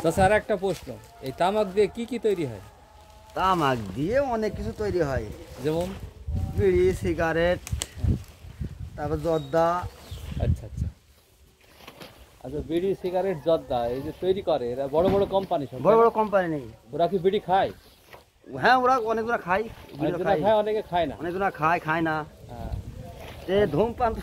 আচ্ছা, আর একটা প্রশ্ন, এই তামাক দিয়ে কি কি তৈরি হয়? তামাক দিয়ে অনেক কিছু তৈরি হয়, যেমন? বিড়ি, সিগারেট, তারপর জর্দা। আচ্ছা আচ্ছা আচ্ছা, বিড়ি, সিগারেট, জর্দা এই যে তৈরি করে এরা বড় বড় কোম্পানি সব, বড় তাই না? বড় কোম্পানি নেই। ওরা কি বিড়ি খায়? হ্যাঁ, ওরা অনেকগুলো খায়, বিড়িও অনেকজনা খায়, খায়, অনেকে খায় না। অনেকগুলো খায়, খায় না। হ্যাঁ, যে ধূমপান তো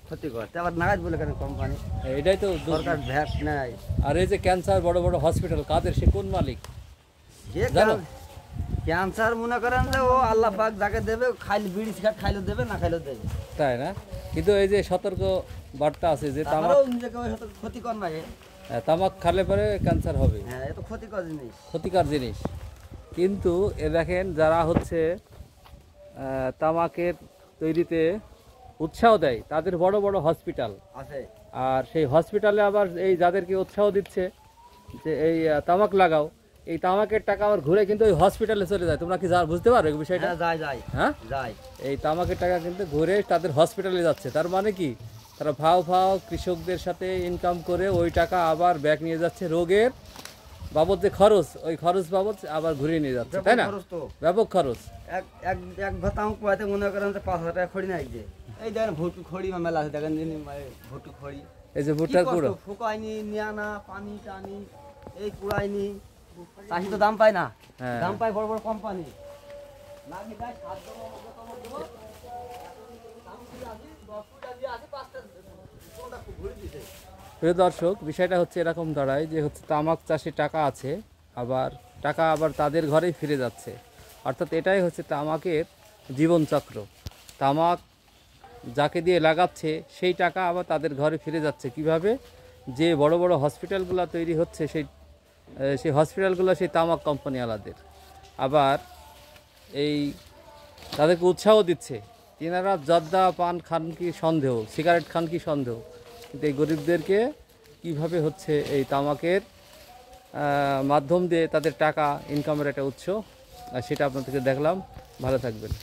ক্ষতিকর, তে আবার নাগাজ বলে কেন কোম্পানি? এটাই তো সরকার ভ্যাট নেয়। আর এই যে ক্যান্সার বড় বড় হসপিটাল, কাদের, সে কোন মালিক যে জানো? ক্যান্সার মনে করেন যে ও আল্লাহ পাক যাকে দেবে, খাইলে বিড়ি সিগারেট খাইলেও দেবে, না খাইলেও দেবে। তাই না? কিন্তু এই যে সতর্ক বার্তা আছে যে তামাক, তারপরেও নিজেকে ওই হয়তো ক্ষতিকর নয়। তামাক খেলে পরে ক্যান্সার হবে, হ্যাঁ, এ তো ক্ষতিকর জিনিস। ক্ষতিকর জিনিস। কিন্তু এ দেখেন, যারা হচ্ছে তামাকের তৈরিতে উৎসাহ দেয় তাদের বড় বড় হসপিটাল আছে। আর সেই হসপিটালে আবার এই যাদেরকে উৎসাহ দিচ্ছে যে এই তামাক লাগাও, এই তামাকের টাকা আবার ঘুরে কিন্তু ওই হসপিটালে চলে যায়। তোমরা কি বুঝতে পারো এই বিষয়টা? হ্যাঁ, যায় যায় হ্যাঁ, যায়। এই তামাকের টাকা কিন্তু ঘুরে তাদের হসপিটালে যাচ্ছে। তার মানে কি, তারা ভাও ভাও কৃষকদের সাথে ইনকাম করে ওই টাকা আবার ব্যাক নিয়ে যাচ্ছে, রোগের বাবদ যে খরচ, ওই খরচ বাবদ আবার ঘুরিয়ে নিয়ে যাচ্ছে, তাই না? খরচ তো ব্যাপক খরচ। এক এক এক ভাতাম কুয়াতে মনে করেন যে 5,000 টাকা খড়ি নাই যে। এই দেখেন ভুট্টু খড়ি মেলা আছে, দেখেন ভুট্টু খড়ি। এই যে ভুট্টার কুড়ো, ফুকাইনি, নিয়ানা, পানি টানি, এই কুড়াইনি। চাষি তো দাম পায় না, হ্যাঁ। দাম পায় বড় বড় কোম্পানি। প্রিয় দর্শক, বিষয়টা হচ্ছে এরকম দাঁড়ায় যে হচ্ছে তামাক চাষে টাকা আছে, আবার টাকা আবার তাদের ঘরেই ফিরে যাচ্ছে। অর্থাৎ এটাই হচ্ছে তামাকের জীবনচক্র। তামাক যাকে দিয়ে লাগাচ্ছে সেই টাকা আবার তাদের ঘরে ফিরে যাচ্ছে কিভাবে? যে বড় বড় হসপিটালগুলো তৈরি হচ্ছে সেই হসপিটালগুলো সেই তামাক কোম্পানিওয়ালাদের। আবার এই তাদেরকে উৎসাহ দিচ্ছে, তেনারা জর্দা পান খান কি সন্দেহ, সিগারেট খান কি সন্দেহ, কিন্তু এই গরিবদেরকে কিভাবে হচ্ছে এই তামাকের মাধ্যম দিয়ে তাদের টাকা ইনকামের একটা উৎস, সেটা আপনাদেরকে দেখলাম। ভালো থাকবেন।